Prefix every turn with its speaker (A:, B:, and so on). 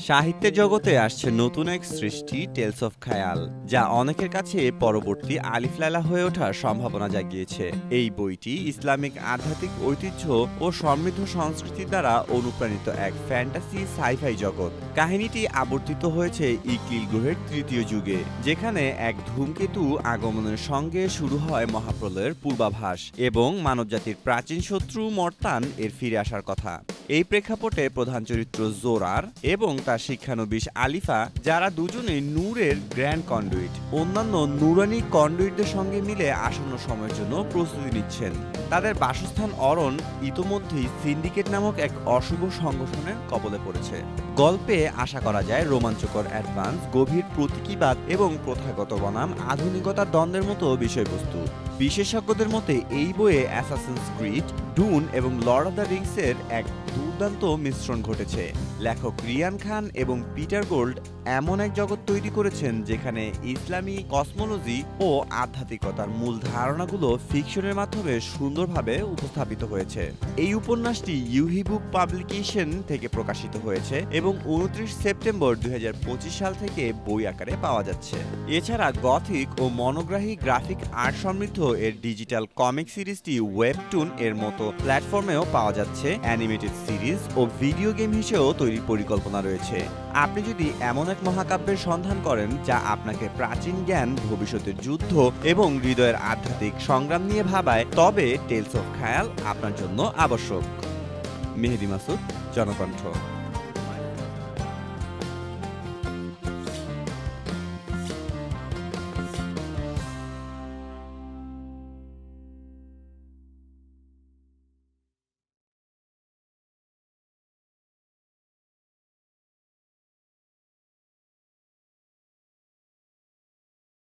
A: সাহিত্যের জগতে আসছে নতুন এক সৃষ্টি টেলস অফ খায়াল, যা অনেকের কাছে পরবর্তী আলিফ লায়লা হয়ে ওঠার সম্ভাবনা জাগিয়েছে। এই বইটি ইসলামিক আধ্যাত্মিক ঐতিহ্য ও সমৃদ্ধ সংস্কৃতি দ্বারা অনুপ্রাণিত এক ফ্যান্টাসি সাইফাই জগৎ। কাহিনীটি আবর্তিত হয়েছে ইকলিল গ্রহের তৃতীয় যুগে, যেখানে এক ধূমকেতু আগমনের সঙ্গে শুরু হয় মহাপ্রলয়ের পূর্বাভাস এবং মানবজাতির প্রাচীন শত্রু মর্তান এর ফিরে আসার কথা। এই প্রেক্ষাপটে প্রধান চরিত্র জোরার এবং তার শিক্ষানবিশ আলিফা, যারা দুজনেই নূরের গ্র্যান্ড কন্ডুইট, অন্যান্য নুরানি কন্ডুইটদের সঙ্গে মিলে আসন্ন সময়ের জন্য প্রস্তুতি নিচ্ছেন। তাদের বাসস্থান অরণ ইতোমধ্যেই সিন্ডিকেট নামক এক অশুভ সংগঠনের কবলে পড়েছে। গল্পে আশা করা যায় রোমাঞ্চকর অ্যাডভান্স, গভীর প্রতীকীবাদ এবং প্রথাগত বনাম আধুনিকতার দ্বন্দ্বের মতো বিষয়বস্তু। বিশেষজ্ঞদের মতে এই বইয়ে অ্যাসাসিনস ক্রিড, ডুন এবং লর্ড অব দ্য রিংসের এক দুর্দান্ত মিশ্রণ ঘটেছে। লেখক রিয়ান খান এবং পিটার গোল্ড এমন এক জগৎ তৈরি করেছেন যেখানে ইসলামী কসমোলজি ও আধ্যাত্মিকতার মূল ধারণাগুলো ফিকশনের মাধ্যমে সুন্দরভাবে উপস্থাপিত হয়েছে। এই উপন্যাসটি ইউহি বুক পাবলিকেশন থেকে প্রকাশিত হয়েছে এবং 29 সেপ্টেম্বর 2025 সাল থেকে বই আকারে পাওয়া যাচ্ছে। এছাড়া গথিক ও মনোগ্রাহী গ্রাফিক আর্ট সমৃদ্ধ এর ডিজিটাল কমিক সিরিজটি ওয়েবটুন এর মতো প্ল্যাটফর্মেও পাওয়া যাচ্ছে। অ্যানিমেটেড সিরিজ ও ভিডিও গেম হিসেবেও তৈরির পরিকল্পনা রয়েছে। আপনি যদি এমন এক মহাকাব্যের সন্ধান করেন যা আপনাকে প্রাচীন জ্ঞান, ভবিষ্যতের যুদ্ধ এবং হৃদয়ের আধ্যাত্মিক সংগ্রাম নিয়ে ভাবায়, তবে টেলস অফ খায়াল আপনার জন্য আবশ্যক। মেহেদী মাসুদ, জনকণ্ঠ।